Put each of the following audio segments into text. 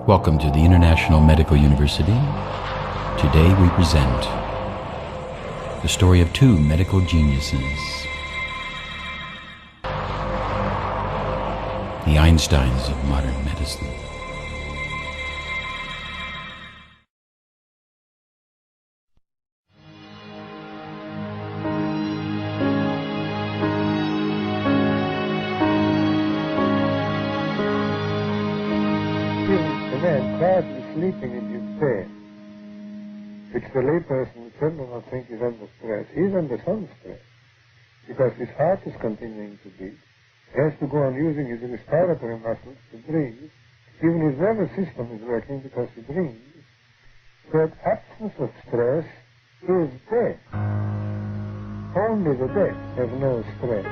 Welcome to the International Medical University. Today we present the story of two medical geniuses, the Einsteins of modern medicine. Quietly sleeping in his bed, which the layperson would certainly not think is under stress. He's under some stress because his heart is continuing to beat. He has to go on using his respiratory muscles to breathe. Even his nervous system is working because he breathes. That absence of stress is death. Only the dead have no stress.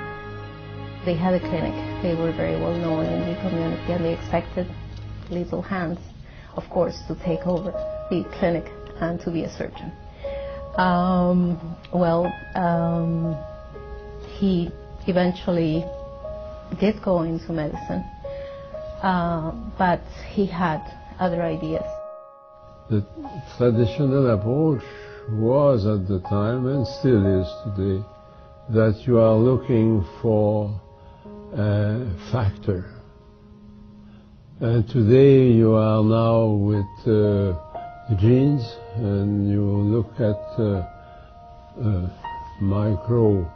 They had a clinic. They were very well known in the community, and they expected little hands, of course, to take over the clinic and to be a surgeon. He eventually did go into medicine, but he had other ideas. The traditional approach was at the time, and still is today, that you are looking for a factor. And today you are now with the genes, and you look at micro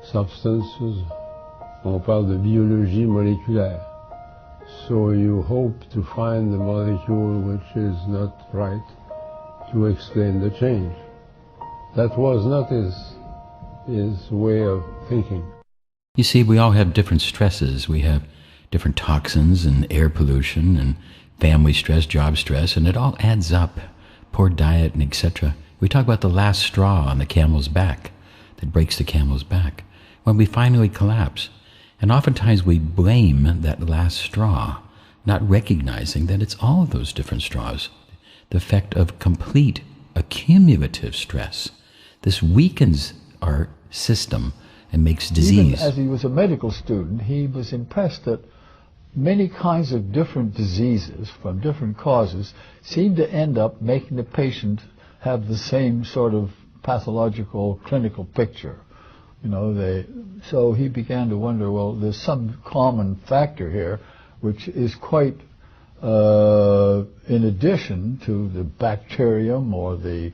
substances. On parle de biologie moléculaire. So you hope to find the molecule which is not right to explain the change. That was not his way of thinking. You see, we all have different stresses. We have different toxins and air pollution and family stress, job stress, and it all adds up. Poor diet and etc. We talk about the last straw on the camel's back that breaks the camel's back when we finally collapse. And oftentimes we blame that last straw, not recognizing that it's all of those different straws. The effect of complete accumulative stress. This weakens our system and makes disease. Even as he was a medical student, he was impressed that many kinds of different diseases from different causes seem to end up making the patient have the same sort of pathological clinical picture. So he began to wonder, well, there's some common factor here which is quite in addition to the bacterium or the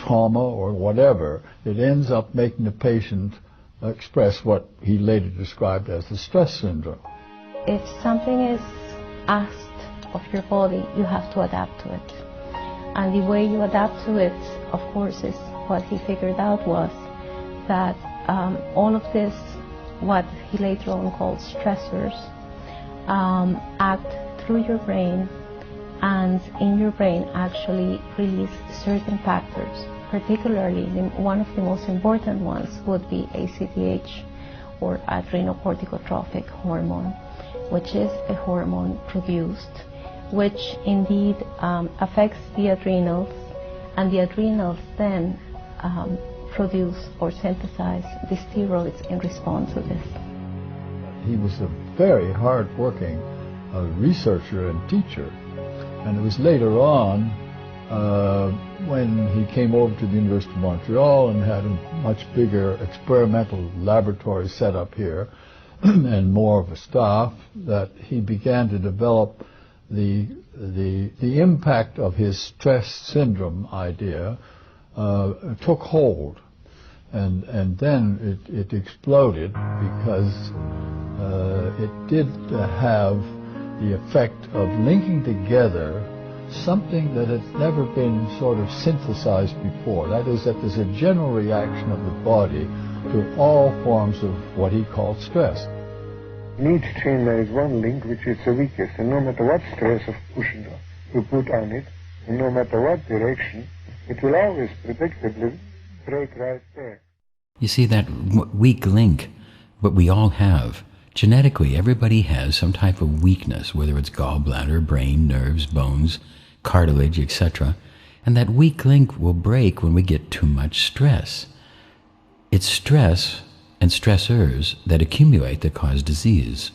trauma or whatever. It ends up making the patient express what he later described as the stress syndrome. If something is asked of your body, you have to adapt to it. And the way you adapt to it, of course, is what he figured out was that all of this, what he later on called stressors, act through your brain, and in your brain actually release certain factors. Particularly, one of the most important ones would be ACTH, or adrenocorticotropic hormone, which is a hormone produced, which indeed affects the adrenals, and the adrenals then produce or synthesize the steroids in response to this. He was a very hard-working researcher and teacher, and it was later on when he came over to the University of Montreal and had a much bigger experimental laboratory set up here and more of a staff, that he began to develop the impact of his stress syndrome idea took hold, and then it exploded because it did have the effect of linking together something that had never been sort of synthesized before. That is, that there's a general reaction of the body to all forms of what he called stress. In each chain there is one link which is the weakest, and no matter what stress of pushing you put on it, and no matter what direction, it will always predictably break right there. You see, that weak link, what we all have, genetically, everybody has some type of weakness, whether it's gallbladder, brain, nerves, bones, cartilage, etc. And that weak link will break when we get too much stress. It's stress and stressors that accumulate that cause disease.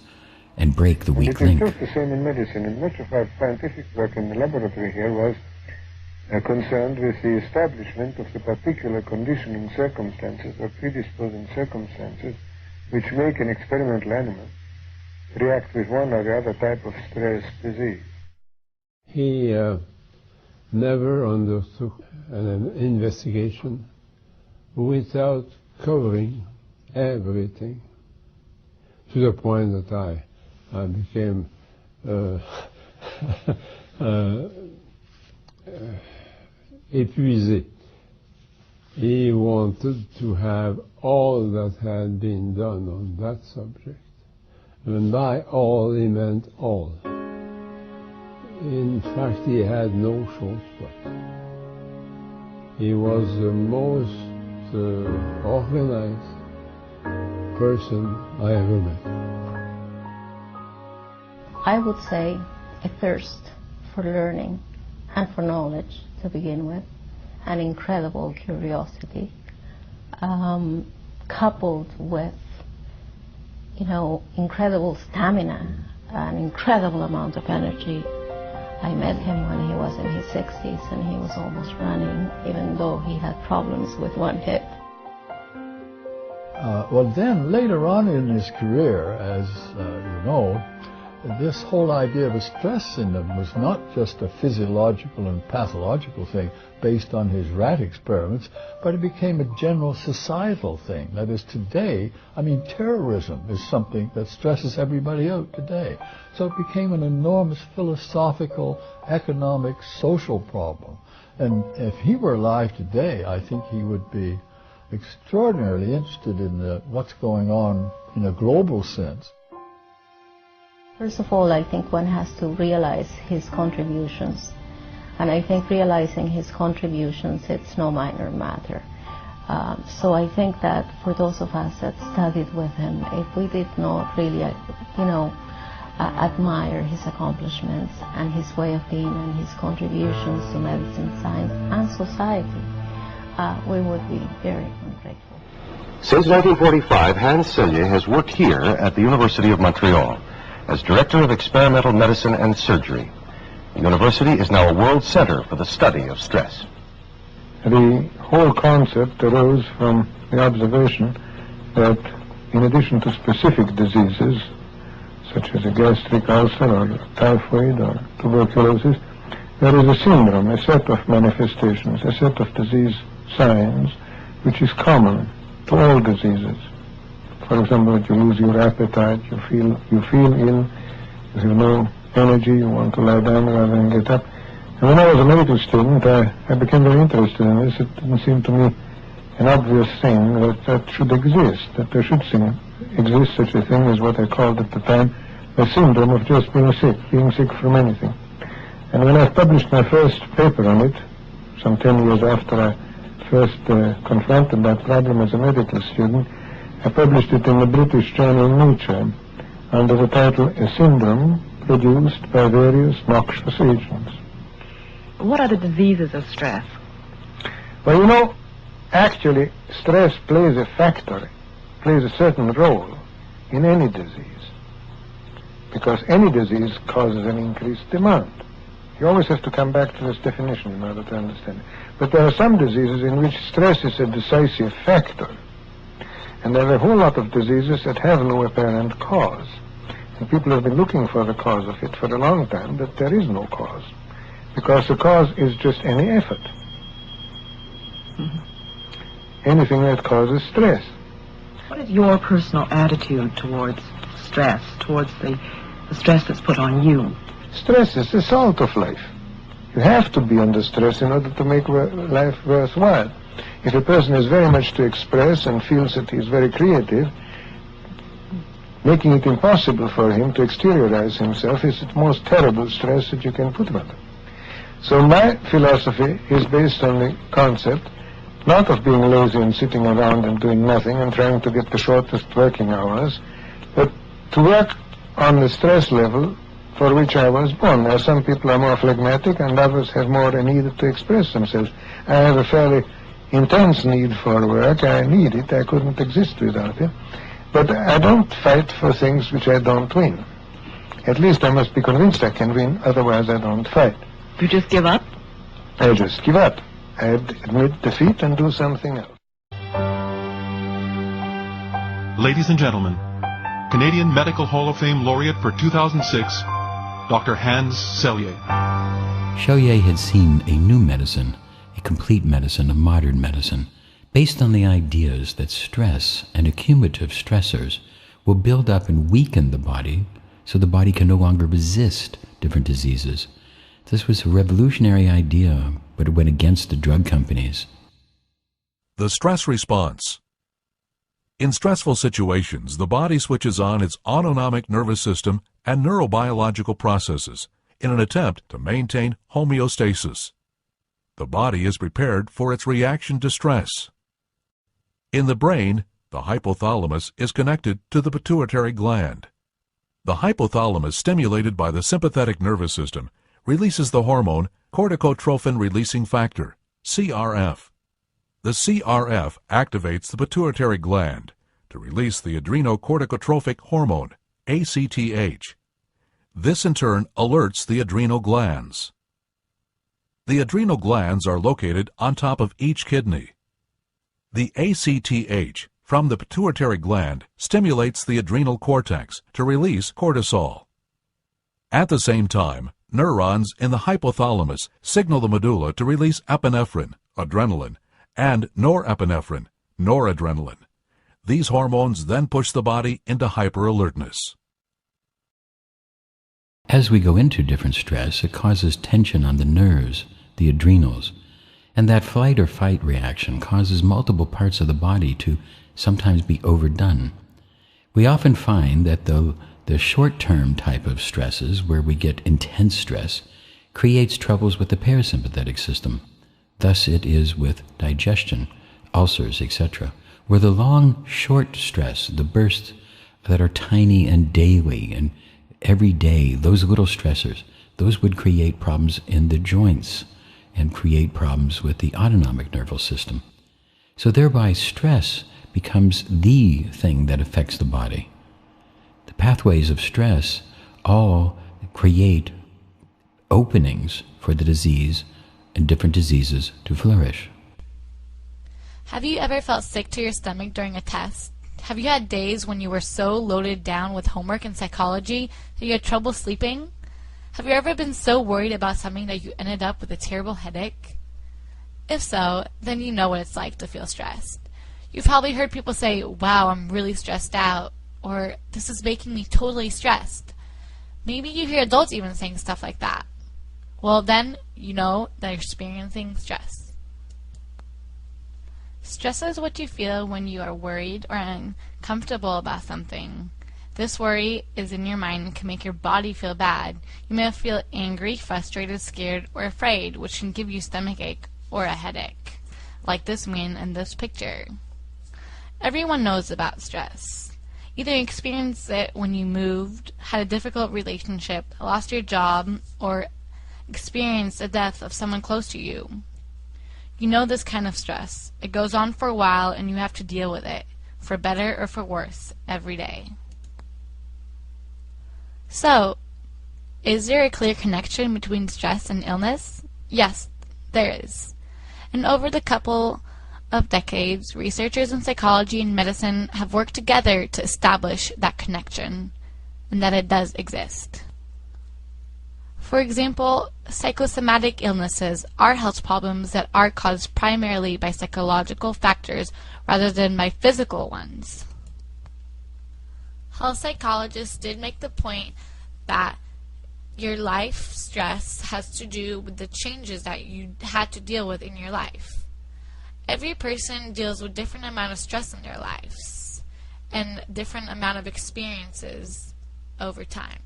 and break the weak link. It is just the same in medicine, and much of our scientific work in the laboratory here was concerned with the establishment of the particular conditioning circumstances or predisposing circumstances which make an experimental animal react with one or the other type of stress disease. He never undertook an investigation without covering everything, to the point that I became épuisé. He wanted to have all that had been done on that subject. And by all, he meant all. In fact, he had no shortcut. He was the most organized person I ever met. I would say a thirst for learning and for knowledge to begin with, an incredible curiosity, coupled with, incredible stamina, an incredible amount of energy. I met him when he was in his 60s and he was almost running, even though he had problems with one hip. Well, then, later on in his career, as you know, this whole idea of a stress syndrome was not just a physiological and pathological thing based on his rat experiments, but it became a general societal thing. That is, today, terrorism is something that stresses everybody out today. So it became an enormous philosophical, economic, social problem. And if he were alive today, I think he would be extraordinarily interested in what's going on in a global sense. First of all, I think one has to realize his contributions. And I think realizing his contributions, it's no minor matter. So I think that for those of us that studied with him, if we did not really, admire his accomplishments and his way of being and his contributions to medicine, science, and society, we would be very ungrateful. Since 1945, Hans Selye has worked here at the University of Montreal as Director of Experimental Medicine and Surgery. The university is now a world center for the study of stress. The whole concept arose from the observation that in addition to specific diseases, such as a gastric ulcer or typhoid or tuberculosis, there is a syndrome, a set of manifestations, a set of disease signs, which is common to all diseases. For example, that you lose your appetite, you feel ill, you have no energy, you want to lie down rather than get up. And when I was a medical student, I became very interested in this. It didn't seem to me an obvious thing that should exist, that there should exist such a thing as what I called at the time a syndrome of just being sick from anything. And when I published my first paper on it, some 10 years after I first confronted that problem as a medical student, I published it in the British journal Nature under the title A Syndrome Produced by Various Noxious Agents. What are the diseases of stress? Well, actually stress plays a certain role in any disease, because any disease causes an increased demand. You always have to come back to this definition in order to understand it. But there are some diseases in which stress is a decisive factor. And there are a whole lot of diseases that have no apparent cause. And people have been looking for the cause of it for a long time, but there is no cause. Because the cause is just any effort. Anything that causes stress. What is your personal attitude towards stress, towards the stress that's put on you? Stress is the salt of life. You have to be under stress in order to make life worthwhile. If a person has very much to express and feels that he is very creative, making it impossible for him to exteriorize himself is the most terrible stress that you can put on him. So my philosophy is based on the concept, not of being lazy and sitting around and doing nothing and trying to get the shortest working hours, but to work on the stress level for which I was born. Now, some people are more phlegmatic and others have more a need to express themselves. I have a fairly intense need for work. I need it. I couldn't exist without it. But I don't fight for things which I don't win. At least I must be convinced I can win, otherwise I don't fight. You just give up? I just give up. I admit defeat and do something else. Ladies and gentlemen, Canadian Medical Hall of Fame laureate for 2006, Dr. Hans Selye. Selye had seen a new medicine, a complete medicine, a modern medicine, based on the ideas that stress and accumulative stressors will build up and weaken the body so the body can no longer resist different diseases. This was a revolutionary idea, but it went against the drug companies. The stress response. In stressful situations, the body switches on its autonomic nervous system and neurobiological processes in an attempt to maintain homeostasis. The body is prepared for its reaction to stress. In the brain, the hypothalamus is connected to the pituitary gland. The hypothalamus, stimulated by the sympathetic nervous system, releases the hormone corticotrophin-releasing factor, CRF. The CRF activates the pituitary gland to release the adrenocorticotrophic hormone, ACTH. This in turn alerts the adrenal glands. The adrenal glands are located on top of each kidney. The ACTH from the pituitary gland stimulates the adrenal cortex to release cortisol. At the same time, neurons in the hypothalamus signal the medulla to release epinephrine, adrenaline, and norepinephrine, noradrenaline. These hormones then push the body into hyperalertness. As we go into different stress, it causes tension on the nerves, the adrenals, and that flight or fight reaction causes multiple parts of the body to sometimes be overdone. We often find that the short-term type of stresses, where we get intense stress, creates troubles with the parasympathetic system. Thus it is with digestion, ulcers, etc., where the long, short stress, the bursts that are tiny and daily and every day, those little stressors, those would create problems in the joints and create problems with the autonomic nervous system. So thereby stress becomes the thing that affects the body. The pathways of stress all create openings for the disease and different diseases to flourish. Have you ever felt sick to your stomach during a test? Have you had days when you were so loaded down with homework and psychology that you had trouble sleeping? Have you ever been so worried about something that you ended up with a terrible headache? If so, then you know what it's like to feel stressed. You've probably heard people say, "Wow, I'm really stressed out," or "This is making me totally stressed." Maybe you hear adults even saying stuff like that. Well, then you know that you're experiencing stress. Stress is what you feel when you are worried or uncomfortable about something. This worry is in your mind and can make your body feel bad. You may feel angry, frustrated, scared, or afraid, which can give you stomachache or a headache, like this man in this picture. Everyone knows about stress. Either you experienced it when you moved, had a difficult relationship, lost your job, or experienced the death of someone close to you. You know this kind of stress. It goes on for a while and you have to deal with it, for better or for worse, every day. So, is there a clear connection between stress and illness? Yes, there is. And over the couple of decades, researchers in psychology and medicine have worked together to establish that connection, and that it does exist. For example, psychosomatic illnesses are health problems that are caused primarily by psychological factors rather than by physical ones. Health psychologists did make the point that your life stress has to do with the changes that you had to deal with in your life. Every person deals with different amount of stress in their lives and different amount of experiences over time.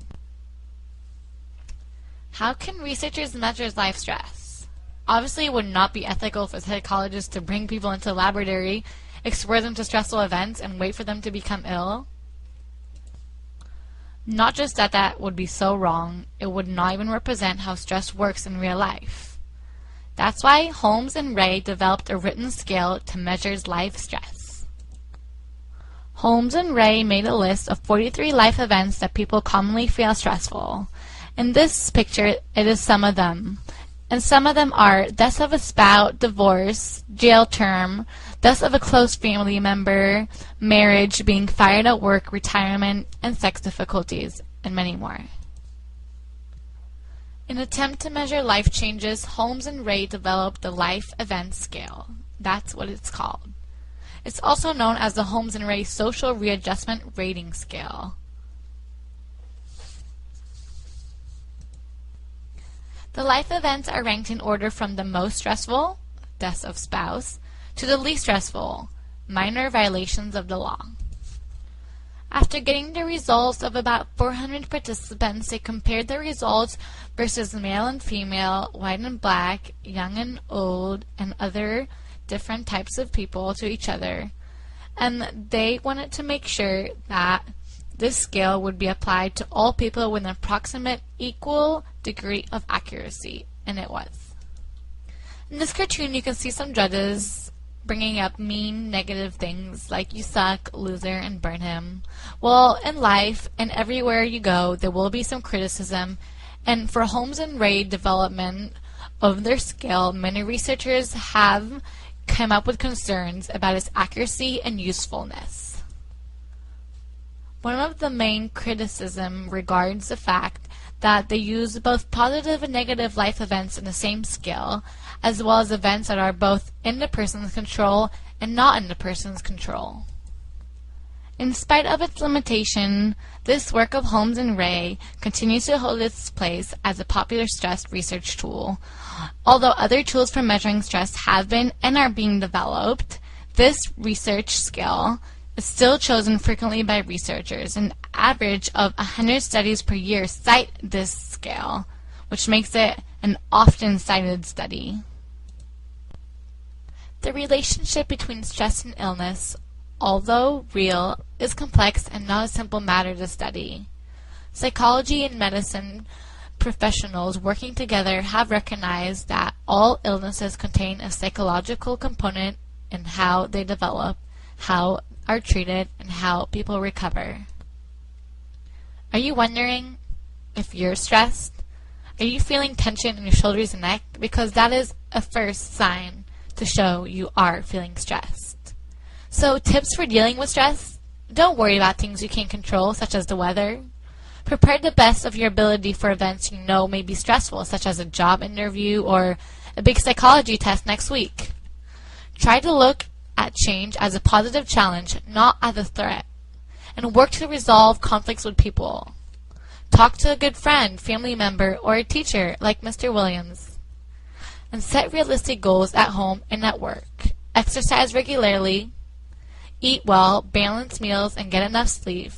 How can researchers measure life stress? Obviously, it would not be ethical for psychologists to bring people into a laboratory, expose them to stressful events, and wait for them to become ill. Not just that that would be so wrong, it would not even represent how stress works in real life. That's why Holmes and Ray developed a written scale to measure life stress. Holmes and Ray made a list of 43 life events that people commonly feel stressful. In this picture, it is some of them. And some of them are death of a spouse, divorce, jail term, death of a close family member, marriage, being fired at work, retirement, and sex difficulties, and many more. In an attempt to measure life changes, Holmes and Ray developed the Life Event Scale. That's what it's called. It's also known as the Holmes and Ray Social Readjustment Rating Scale. The life events are ranked in order from the most stressful, death of spouse, to the least stressful, minor violations of the law. After getting the results of about 400 participants, they compared the results versus male and female, white and black, young and old, and other different types of people to each other. And they wanted to make sure that this scale would be applied to all people with an approximate equal degree of accuracy, and it was. In this cartoon, you can see some judges bringing up mean, negative things like you suck, loser, and burn him. Well, in life and everywhere you go, there will be some criticism, and for Holmes and Ray development of their scale, many researchers have come up with concerns about its accuracy and usefulness. One of the main criticism regards the fact that they use both positive and negative life events in the same scale, as well as events that are both in the person's control and not in the person's control. In spite of its limitation, this work of Holmes and Ray continues to hold its place as a popular stress research tool. Although other tools for measuring stress have been and are being developed, this research scale is still chosen frequently by researchers. An average of 100 studies per year cite this scale, which makes it an often cited study. The relationship between stress and illness, although real, is complex and not a simple matter to study. Psychology and medicine professionals working together have recognized that all illnesses contain a psychological component in how they develop, how are treated, and how people recover. Are you wondering if you're stressed? Are you feeling tension in your shoulders and neck? Because that is a first sign to show you are feeling stressed. So, tips for dealing with stress? Don't worry about things you can't control, such as the weather. Prepare the best of your ability for events you know may be stressful, such as a job interview or a big psychology test next week. Try to look at change as a positive challenge, not as a threat, and work to resolve conflicts with people. Talk to a good friend, family member, or a teacher like Mr. Williams. And set realistic goals at home and at work. Exercise regularly, eat well, balance meals, and get enough sleep.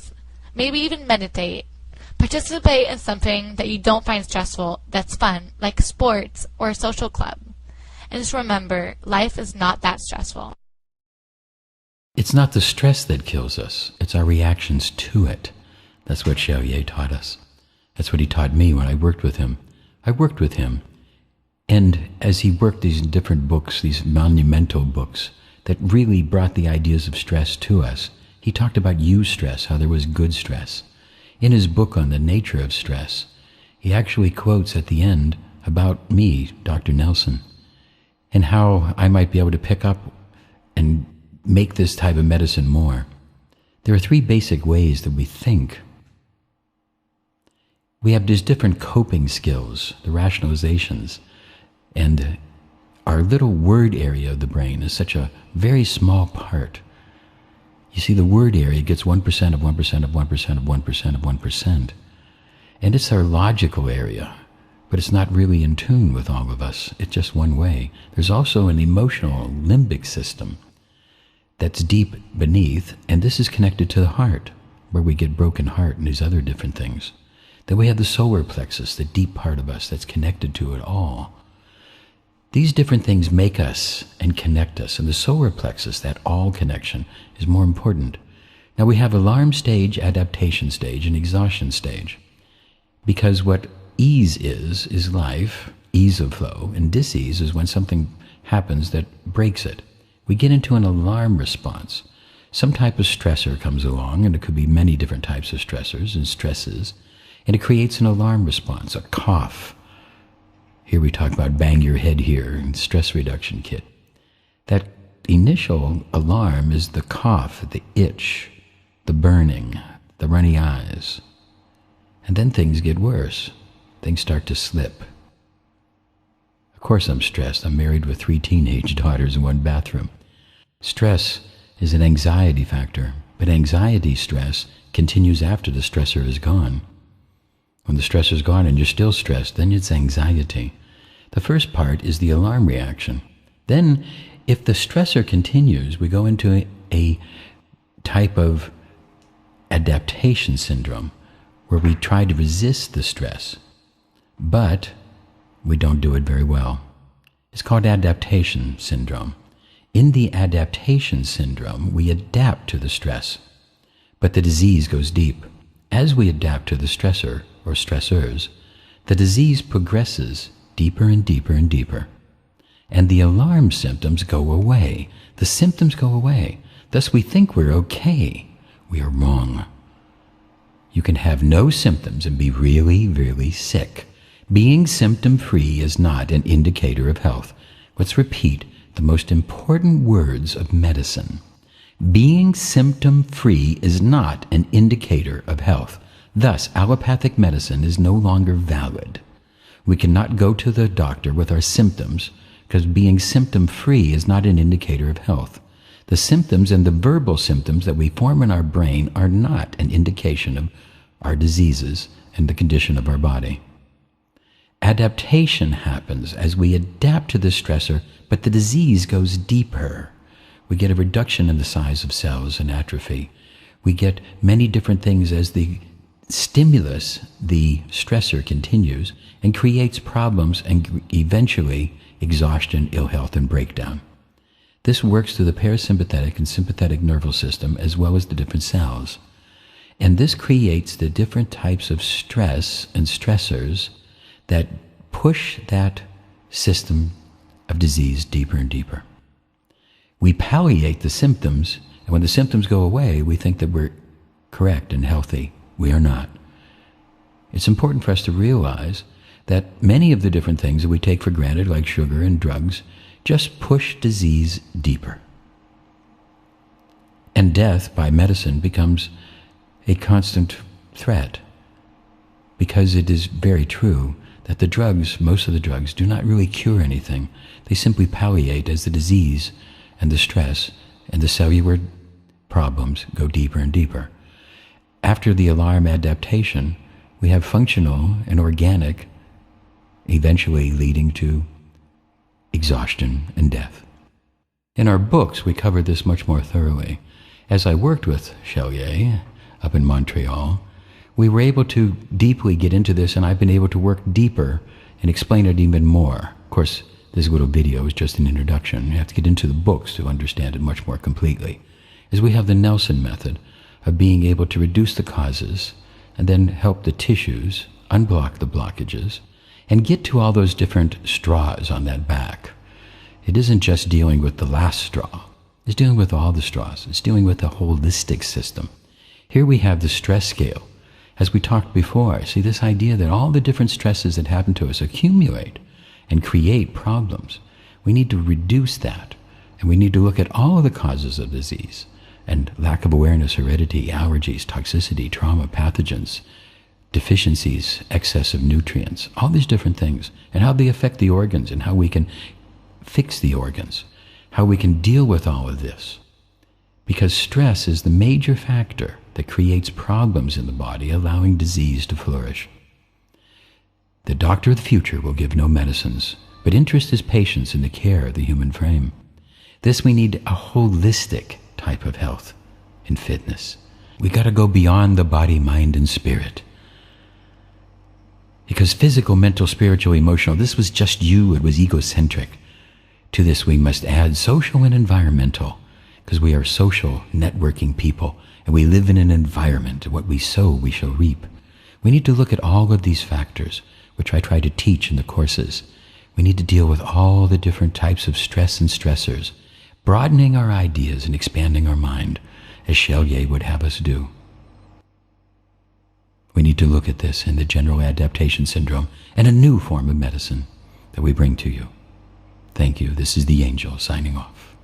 Maybe even meditate. Participate in something that you don't find stressful, that's fun, like sports or a social club. And just remember, life is not that stressful. It's not the stress that kills us, it's our reactions to it. That's what Selye taught us. That's what he taught me when I worked with him. I worked with him, and as he worked these different books, these monumental books, that really brought the ideas of stress to us, he talked about eustress, how there was good stress. In his book on the nature of stress, he actually quotes at the end about me, Dr. Nelson, and how I might be able to pick up and make this type of medicine more. There are three basic ways that we think. We have these different coping skills, the rationalizations, and our little word area of the brain is such a very small part. You see, the word area gets 1% of 1% of 1% of 1% of 1%. And it's our logical area, but it's not really in tune with all of us. It's just one way. There's also an emotional limbic system that's deep beneath, and this is connected to the heart, where we get broken heart and these other different things. Then we have the solar plexus, the deep part of us that's connected to it all. These different things make us and connect us, and the solar plexus, that all connection, is more important. Now we have alarm stage, adaptation stage, and exhaustion stage. Because what ease is life, ease of flow, and dis-ease is when something happens that breaks it. We get into an alarm response. some type of stressor comes along, and it could be many different types of stressors and stresses, and it creates an alarm response, a cough. Here we talk about bang your head here and stress reduction kit. That initial alarm is the cough, the itch, the burning, the runny eyes. And then things get worse. Things start to slip. Of course I'm stressed. I'm married with 3 teenage daughters in one bathroom. Stress is an anxiety factor, but anxiety stress continues after the stressor is gone. When the stressor is gone and you're still stressed, then it's anxiety. The first part is the alarm reaction. Then, if the stressor continues, we go into a type of adaptation syndrome where we try to resist the stress, but we don't do it very well. It's called adaptation syndrome. In the adaptation syndrome, we adapt to the stress, but the disease goes deep. As we adapt to the stressor or stressors, the disease progresses deeper and deeper and deeper. And the alarm symptoms go away. The symptoms go away. Thus we think we're okay. We are wrong. You can have no symptoms and be really, really sick. Being symptom-free is not an indicator of health. Let's repeat the most important words of medicine. Being symptom-free is not an indicator of health. Thus, allopathic medicine is no longer valid. We cannot go to the doctor with our symptoms because being symptom-free is not an indicator of health. The symptoms and the verbal symptoms that we form in our brain are not an indication of our diseases and the condition of our body. Adaptation happens as we adapt to the stressor, but the disease goes deeper. We get a reduction in the size of cells and atrophy. We get many different things as the stimulus, the stressor, continues and creates problems and eventually exhaustion, ill health, and breakdown. This works through the parasympathetic and sympathetic nervous system as well as the different cells. And this creates the different types of stress and stressors that push that system of disease deeper and deeper. We palliate the symptoms, and when the symptoms go away, we think that we're correct and healthy. We are not. It's important for us to realize that many of the different things that we take for granted, like sugar and drugs, just push disease deeper. And death by medicine becomes a constant threat, because it is very true that the drugs, most of the drugs, do not really cure anything. They simply palliate as the disease and the stress and the cellular problems go deeper and deeper. After the alarm adaptation, we have functional and organic, eventually leading to exhaustion and death. In our books, we cover this much more thoroughly. As I worked with Selye up in Montreal, we were able to deeply get into this, and I've been able to work deeper and explain it even more. Of course, this little video is just an introduction. You have to get into the books to understand it much more completely. As we have the Nelson method of being able to reduce the causes and then help the tissues unblock the blockages and get to all those different straws on that back. It isn't just dealing with the last straw. It's dealing with all the straws. It's dealing with a holistic system. Here we have the stress scale. As we talked before, see this idea that all the different stresses that happen to us accumulate and create problems. We need to reduce that, and we need to look at all of the causes of disease and lack of awareness, heredity, allergies, toxicity, trauma, pathogens, deficiencies, excess of nutrients, all these different things, and how they affect the organs and how we can fix the organs, how we can deal with all of this. Because stress is the major factor that creates problems in the body, allowing disease to flourish. The doctor of the future will give no medicines, but interest his patients in the care of the human frame. This we need a holistic type of health and fitness. We got to go beyond the body, mind, and spirit. Because physical, mental, spiritual, emotional, this was just you, it was egocentric. To this we must add social and environmental, because we are social, networking people, and we live in an environment. What we sow, we shall reap. We need to look at all of these factors, which I try to teach in the courses. We need to deal with all the different types of stress and stressors, broadening our ideas and expanding our mind. as Selye would have us do. We need to look at this in the general adaptation syndrome and a new form of medicine that we bring to you. Thank you. This is the Angel signing off.